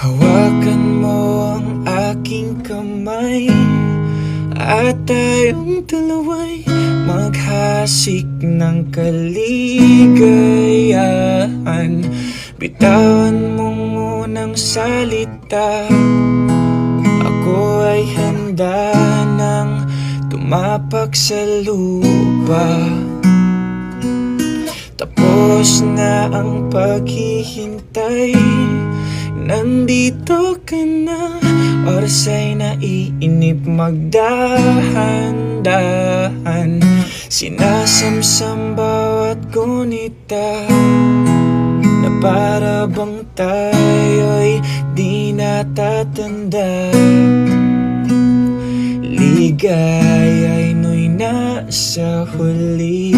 Hawakan mo ang aking kamay at tayong dalawa'y maghasik ng kaligayahan. Bitawan mo munang salita, ako ay handa nang tumapak sa lupa. Tapos na ang paghihintay, nandito ka na. Oras ay naiinip, magdahan-dahan. Sinasamsam bawat gunita, na para bang tayo'y di natatanda. Ligaya'y no'y nasa huli.